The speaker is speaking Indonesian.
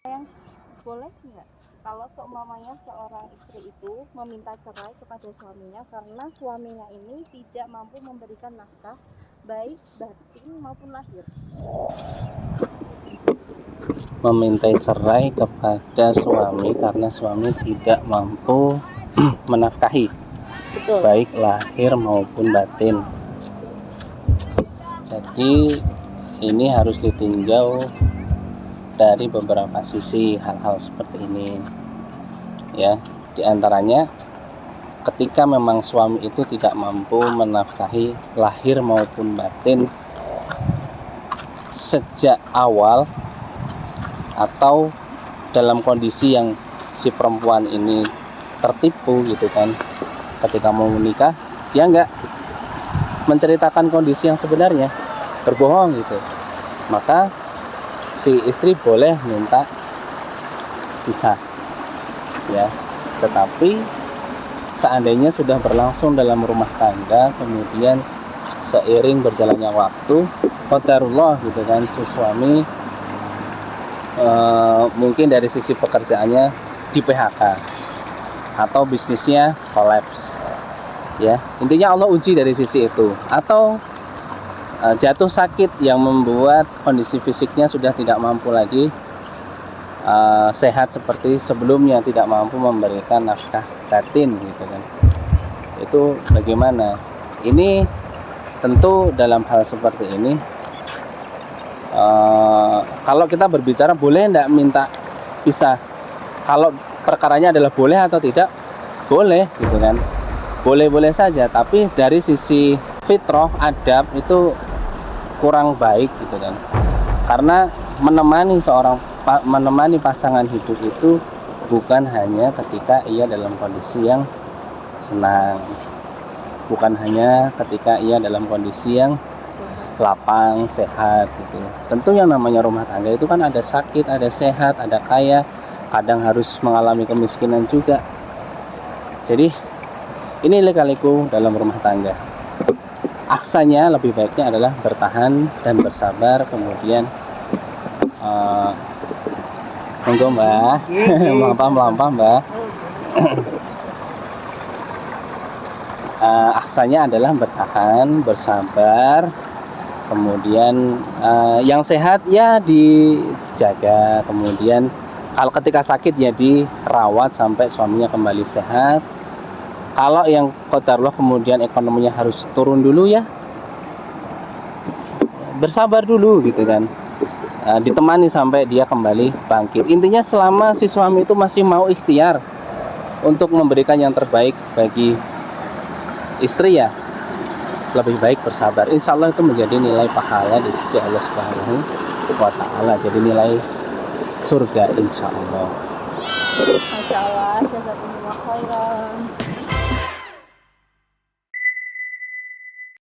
Yang boleh nggak kalau seumpamanya seorang istri itu meminta cerai kepada suaminya karena suaminya ini tidak mampu memberikan nafkah baik batin maupun lahir? Meminta cerai kepada suami karena suami tidak mampu menafkahi Betul. baik lahir maupun batin. Jadi ini harus ditinjau dari beberapa sisi hal-hal seperti ini ya. Di antaranya ketika memang suami itu tidak mampu menafkahi lahir maupun batin sejak awal, atau dalam kondisi yang si perempuan ini tertipu gitu kan, ketika mau menikah dia nggak menceritakan kondisi yang sebenarnya, berbohong gitu, maka si istri boleh minta pisah ya. Tetapi seandainya sudah berlangsung dalam rumah tangga, kemudian seiring berjalannya waktu, qadarullah gitu kan, si suami mungkin dari sisi pekerjaannya di PHK atau bisnisnya kolaps ya, intinya Allah uji dari sisi itu, atau jatuh sakit yang membuat kondisi fisiknya sudah tidak mampu lagi sehat seperti sebelumnya, tidak mampu memberikan nafkah batin gitu kan. Itu bagaimana? Ini tentu dalam hal seperti ini kalau kita berbicara boleh tidak minta pisah, kalau perkaranya adalah boleh atau tidak boleh gitu kan, boleh-boleh saja, tapi dari sisi fitrah adab itu kurang baik gitu kan. Karena menemani pasangan hidup itu bukan hanya ketika ia dalam kondisi yang senang, bukan hanya ketika ia dalam kondisi yang lapang, sehat gitu. Tentu yang namanya rumah tangga itu kan ada sakit, ada sehat, ada kaya, kadang harus mengalami kemiskinan juga. Jadi ini lika-liku dalam rumah tangga. Aksanya lebih baiknya adalah bertahan dan bersabar, kemudian monggo mbak, melampah mbak. Aksanya adalah bertahan, bersabar, kemudian yang sehat ya dijaga, kemudian kalau ketika sakit ya dirawat sampai suaminya kembali sehat. Kalau yang qadarullah kemudian ekonominya harus turun dulu ya bersabar dulu gitu kan, ditemani sampai dia kembali bangkit. Intinya selama si suami itu masih mau ikhtiar untuk memberikan yang terbaik bagi istri ya lebih baik bersabar. Insya Allah itu menjadi nilai pahala di sisi Allah Subhanahu wa Ta'ala, jadi nilai surga insya Allah. Masya Allah, jazakumullah khairan.